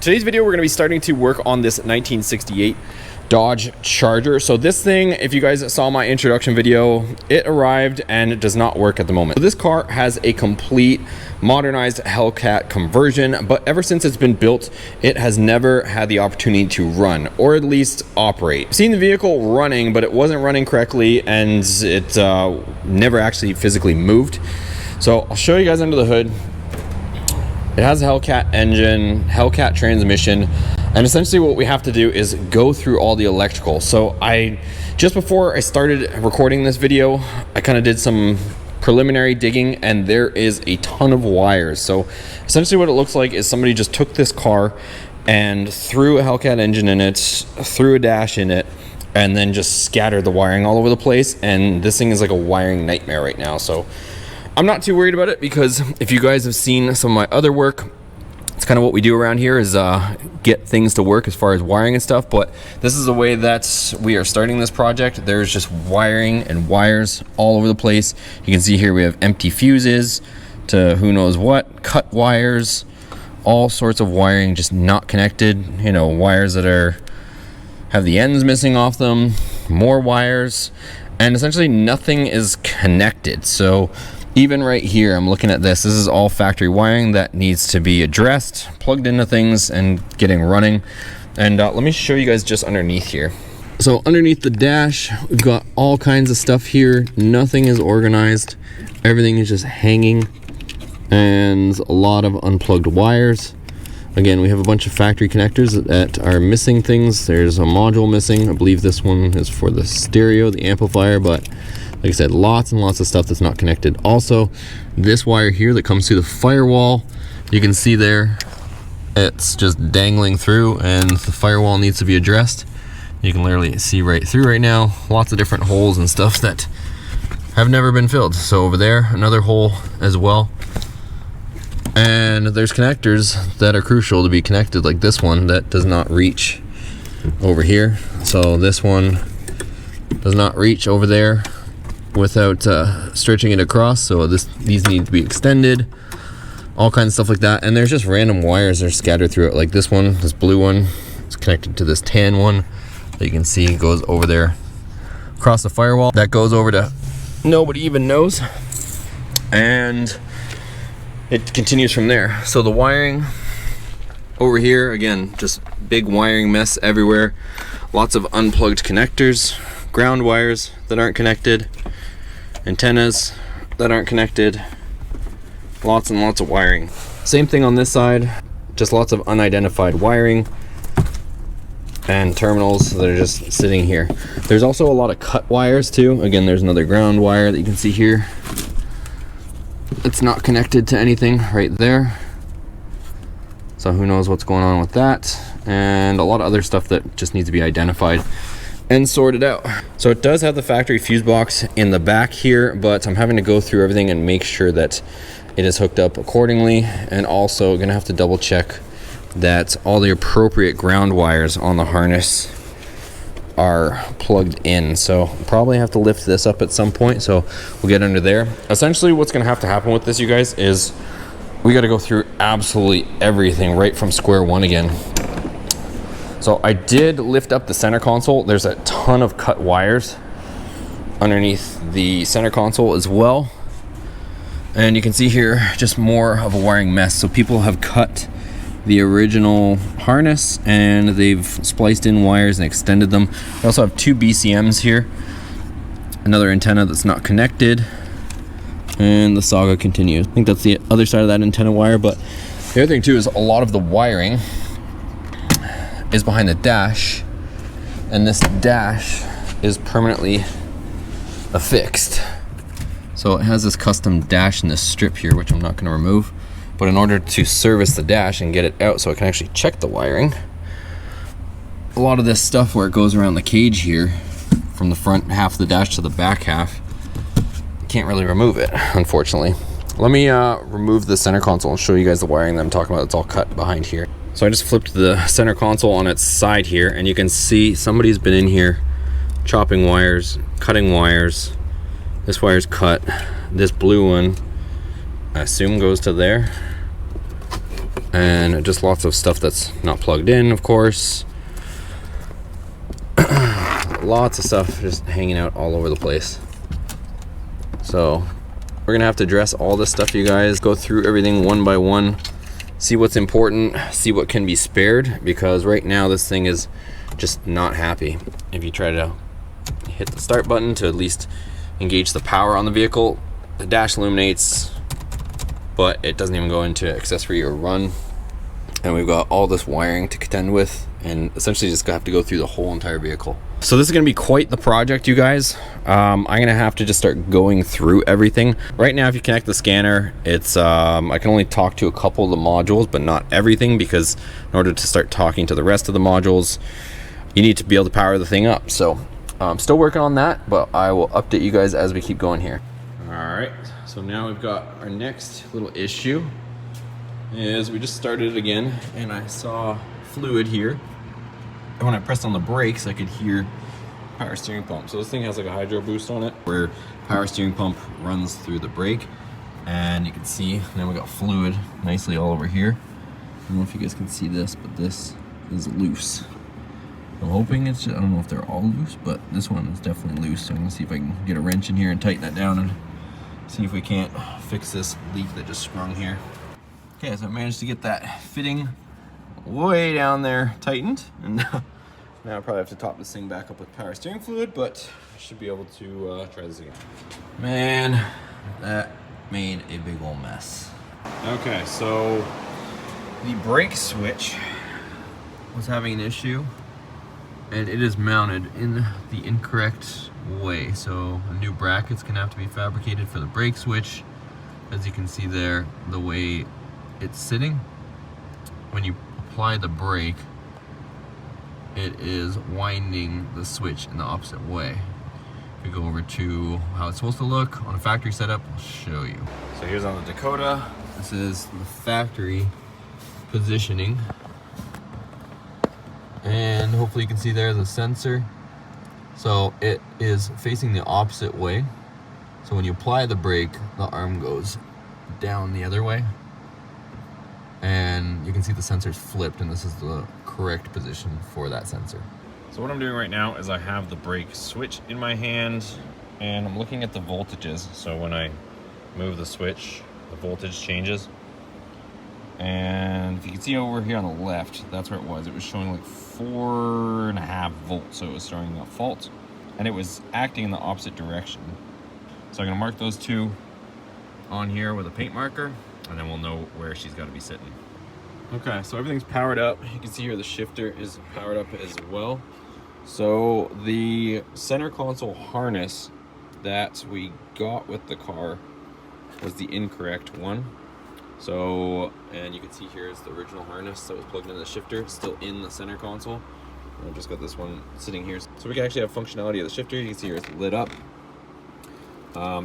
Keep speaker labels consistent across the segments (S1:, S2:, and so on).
S1: Today's video, we're going to be starting to work on this 1968 Dodge Charger. So this thing, if you guys saw my introduction video, it arrived and it does not work at the moment. So this car has a complete modernized Hellcat conversion, but ever since it's been built, it has never had the opportunity to run, or at least operate. I've seen the vehicle running, but it wasn't running correctly, and it never actually physically moved. So I'll show you guys under the hood. It has a Hellcat engine, Hellcat transmission, and essentially what we have to do is go through all the electrical. So just before I started recording this video, I kind of did some preliminary digging, and there is a ton of wires. So essentially what it looks like is somebody just took this car and threw a Hellcat engine in it, threw a dash in it, and then just scattered the wiring all over the place. And this thing is like a wiring nightmare right now. So I'm not too worried about it, because if you guys have seen some of my other work, it's kind of what we do around here is get things to work as far as wiring and stuff. But this is the way that we are starting this project. There's just wiring and wires all over the place. You can see here we have empty fuses to who knows what, cut wires, all sorts of wiring just not connected. You know, wires that have the ends missing off them, more wires, and essentially nothing is connected. So even right here, I'm looking at this. This is all factory wiring that needs to be addressed, plugged into things, and getting running. And let me show you guys just underneath here. So underneath the dash, we've got all kinds of stuff here. Nothing is organized. Everything is just hanging, and a lot of unplugged wires. Again, we have a bunch of factory connectors that are missing things. There's a module missing. I believe this one is for the stereo, the amplifier, but like I said, lots and lots of stuff that's not connected. Also, this wire here that comes through the firewall, you can see there, it's just dangling through, and the firewall needs to be addressed. You can literally see right through right now. Lots of different holes and stuff that have never been filled. So over there, another hole as well. And there's connectors that are crucial to be connected, like this one that does not reach over here. So this one does not reach over there without stretching it across. So these need to be extended, all kinds of stuff like that. And there's just random wires that are scattered through it, like this one, this blue one is connected to this tan one that you can see goes over there across the firewall. That goes over to nobody even knows, and it continues from there. So the wiring over here, again, just big wiring mess everywhere. Lots of unplugged connectors, ground wires that aren't connected, antennas that aren't connected, lots and lots of wiring. Same thing on this side, just lots of unidentified wiring and terminals that are just sitting here. There's also a lot of cut wires too. Again, there's another ground wire that you can see here. It's not connected to anything right there. So who knows what's going on with that. And a lot of other stuff that just needs to be identified and sorted out. So it does have the factory fuse box in the back here, but I'm having to go through everything and make sure that it is hooked up accordingly. And also gonna have to double check that all the appropriate ground wires on the harness are plugged in. So probably have to lift this up at some point, so we'll get under there. Essentially what's gonna have to happen with this, you guys, is we got to go through absolutely everything right from square one again. So I did lift up the center console. There's a ton of cut wires underneath the center console as well, and you can see here just more of a wiring mess. So people have cut the original harness and they've spliced in wires and extended them. I also have two BCMs here, another antenna that's not connected, and the saga continues. I think that's the other side of that antenna wire. But the other thing too is a lot of the wiring is behind the dash, and this dash is permanently affixed. So it has this custom dash in this strip here, which I'm not going to remove. But in order to service the dash and get it out so I can actually check the wiring, a lot of this stuff where it goes around the cage here, from the front half of the dash to the back half, can't really remove it, unfortunately. Let me remove the center console and show you guys the wiring that I'm talking about. It's all cut behind here. So I just flipped the center console on its side here, and you can see somebody's been in here chopping wires, cutting wires. This wire's cut. This blue one, I assume, goes to there. and just lots of stuff that's not plugged in, of course. Lots of stuff just hanging out all over the place. So we're gonna have to address all this stuff, you guys. Go through everything one by one, see what's important, see what can be spared, because right now this thing is just not happy. If you try to hit the start button to at least engage the power on the vehicle, the dash illuminates, but it doesn't even go into accessory or run. And we've got all this wiring to contend with, and essentially just have to go through the whole entire vehicle. So this is going to be quite the project, you guys. I'm going to have to just start going through everything. Right now, if you connect the scanner, it's I can only talk to a couple of the modules, but not everything, because in order to start talking to the rest of the modules, you need to be able to power the thing up. So I'm still working on that, but I will update you guys as we keep going here. All right, so now we've got our next little issue. Is we just started it again, and I saw fluid here, and when I pressed on the brakes I could hear power steering pump. So this thing has like a hydro boost on it where power steering pump runs through the brake, and you can see now we got fluid nicely all over here. I don't know if you guys can see this, but this is loose. I'm hoping it's just, I don't know if they're all loose, but this one is definitely loose. So I'm gonna see if I can get a wrench in here and tighten that down and see if we can't fix this leak that just sprung here. Okay, so I managed to get that fitting way down there tightened, and now I probably have to top this thing back up with power steering fluid, but I should be able to try this again. Man, that made a big old mess. Okay, so the brake switch was having an issue, and it is mounted in the incorrect way. So a new bracket's gonna have to be fabricated for the brake switch. As you can see there, the way it's sitting, when you apply the brake, it is winding the switch in the opposite way. If we go over to how it's supposed to look on a factory setup, I'll show you. So here's on the Dakota. This is the factory positioning, and hopefully you can see there's a sensor. So it is facing the opposite way. So when you apply the brake, the arm goes down the other way, and you can see the sensor's flipped, and this is the correct position for that sensor. So what I'm doing right now is I have the brake switch in my hand, and I'm looking at the voltages. So when I move the switch, the voltage changes. And if you can see over here on the left, that's where it was. It was showing like 4.5 volts, so it was throwing a fault, and it was acting in the opposite direction. So I'm gonna mark those two on here with a paint marker, and then we'll know where she's got to be sitting. Okay, so everything's powered up. You can see here the shifter is powered up as well. So the center console harness that we got with the car was the incorrect one. So, and you can see here is the original harness that was plugged into the shifter. It's still in the center console. And I've just got this one sitting here. So we can actually have functionality of the shifter. You can see here it's lit up.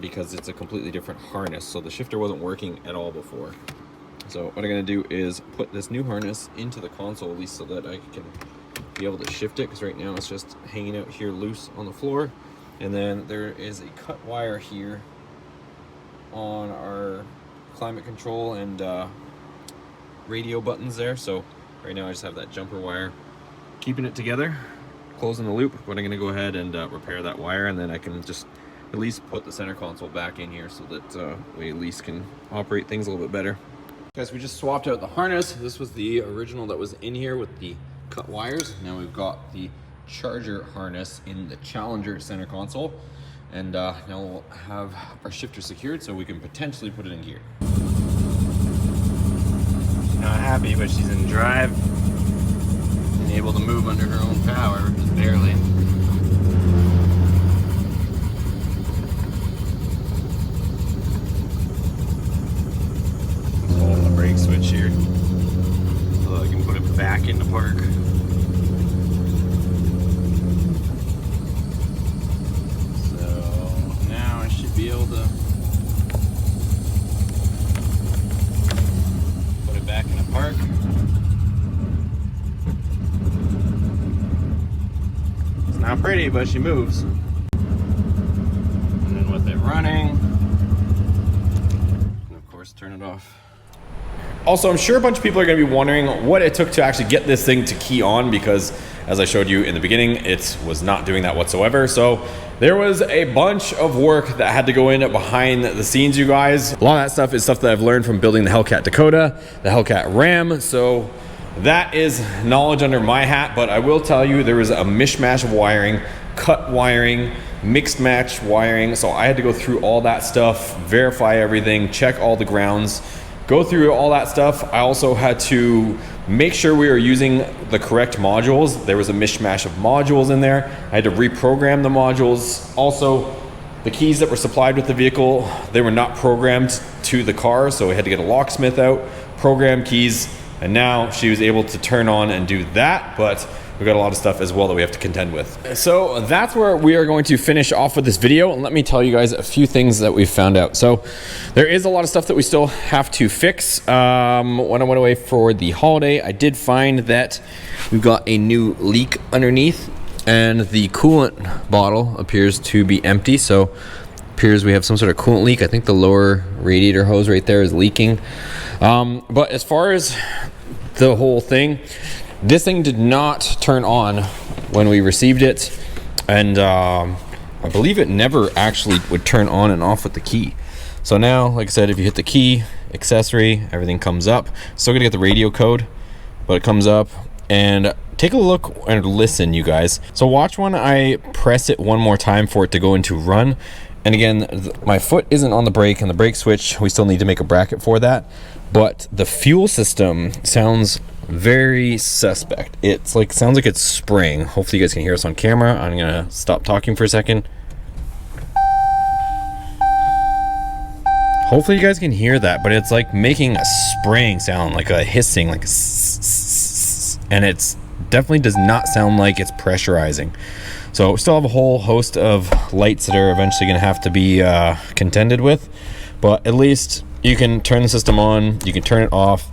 S1: Because it's a completely different harness, so the shifter wasn't working at all before. So what I'm going to do is put this new harness into the console, at least so that I can be able to shift it, because right now it's just hanging out here loose on the floor. And then there is a cut wire here on our climate control and radio buttons there. So right now I just have that jumper wire keeping it together, closing the loop. But I'm going to go ahead and repair that wire, and then I can just at least put the center console back in here so that we at least can operate things a little bit better. Guys, we just swapped out the harness. This was the original that was in here with the cut wires. Now we've got the Charger harness in the Challenger center console, and now we'll have our shifter secured so we can potentially put it in gear. She's not happy, but she's in drive and able to move under her own power, just barely. Brake switch here so I can put it back into park. So now I should be able to put it back into park. It's not pretty, but she moves. And then with it running, and of course turn it off. Also, I'm sure a bunch of people are going to be wondering what it took to actually get this thing to key on, because as I showed you in the beginning, it was not doing that whatsoever. So there was a bunch of work that had to go in behind the scenes, you guys. A lot of that stuff is stuff that I've learned from building the Hellcat Dakota, the Hellcat Ram. So that is knowledge under my hat, but I will tell you there was a mishmash of wiring, cut wiring, mixed match wiring. So I had to go through all that stuff, verify everything, check all the grounds, go through all that stuff. I also had to make sure we were using the correct modules. There was a mishmash of modules in there. I had to reprogram the modules. Also, the keys that were supplied with the vehicle, they were not programmed to the car, so we had to get a locksmith out, program keys, and now she was able to turn on and do that, but we've got a lot of stuff as well that we have to contend with. So that's where we are going to finish off with this video, and let me tell you guys a few things that we've found out. So there is a lot of stuff that we still have to fix. When I went away for the holiday, I did find that we've got a new leak underneath, and the coolant bottle appears to be empty. So appears we have some sort of coolant leak. I think the lower radiator hose right there is leaking. But as far as the whole thing, this thing did not turn on when we received it, and I believe it never actually would turn on and off with the key. So now, like I said, if you hit the key, accessory, everything comes up. Still gonna get the radio code, but it comes up. And take a look and listen, you guys. So watch when I press it one more time for it to go into run. And again, my foot isn't on the brake, and the brake switch, we still need to make a bracket for that. But the fuel system sounds very suspect. It's like, sounds like it's spraying. Hopefully you guys can hear us on camera. I'm gonna stop talking for a second. Hopefully you guys can hear that, but it's like making a spraying sound, like a hissing, like a and it's definitely does not sound like it's pressurizing. So we still have a whole host of lights that are eventually going to have to be contended with, but at least you can turn the system on, you can turn it off.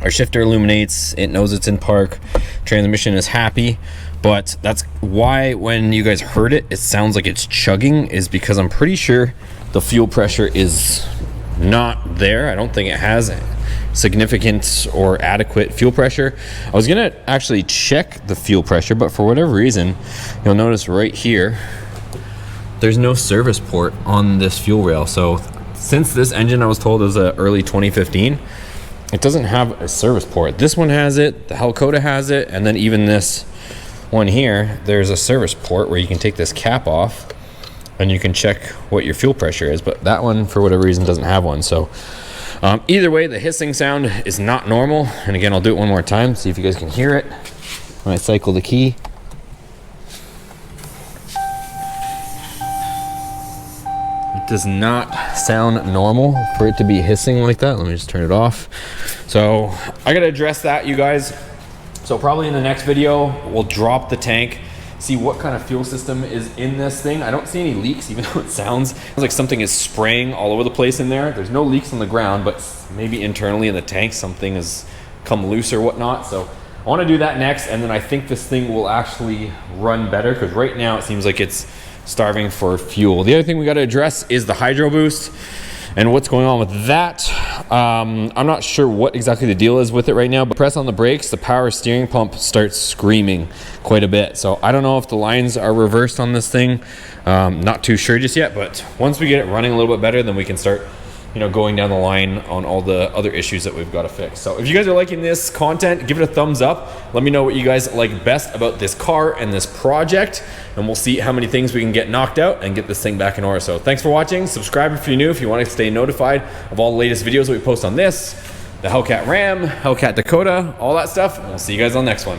S1: Our shifter illuminates, it knows it's in park, transmission is happy. But that's why when you guys heard it, it sounds like it's chugging, is because I'm pretty sure the fuel pressure is not there. I don't think it has significant or adequate fuel pressure. I was gonna actually check the fuel pressure, but for whatever reason, you'll notice right here, there's no service port on this fuel rail. So since this engine, I was told, is a early 2015, it doesn't have a service port. This one has it, the Hellcat has it, and then even this one here, there's a service port where you can take this cap off and you can check what your fuel pressure is, but that one, for whatever reason, doesn't have one. So either way, the hissing sound is not normal. And again, I'll do it one more time, see if you guys can hear it. When I cycle the key, it does not sound normal for it to be hissing like that. Let me just turn it off. So I gotta address that, you guys. So probably in the next video, we'll drop the tank, see what kind of fuel system is in this thing. I don't see any leaks, even though it sounds like something is spraying all over the place in there. There's no leaks on the ground, but maybe internally in the tank, something has come loose or whatnot. So I want to do that next, and then I think this thing will actually run better, because right now it seems like it's starving for fuel. The other thing we got to address is the hydro boost and what's going on with that. I'm not sure what exactly the deal is with it right now, but press on the brakes, the power steering pump starts screaming quite a bit. So I don't know if the lines are reversed on this thing. Not too sure just yet, but once we get it running a little bit better, then we can start, you know, going down the line on all the other issues that we've got to fix. So if you guys are liking this content, give it a thumbs up. Let me know what you guys like best about this car and this project, and we'll see how many things we can get knocked out and get this thing back in order. So thanks for watching. Subscribe if you're new, if you want to stay notified of all the latest videos that we post on this, the Hellcat Ram, Hellcat Dakota, all that stuff. And we'll see you guys on the next one.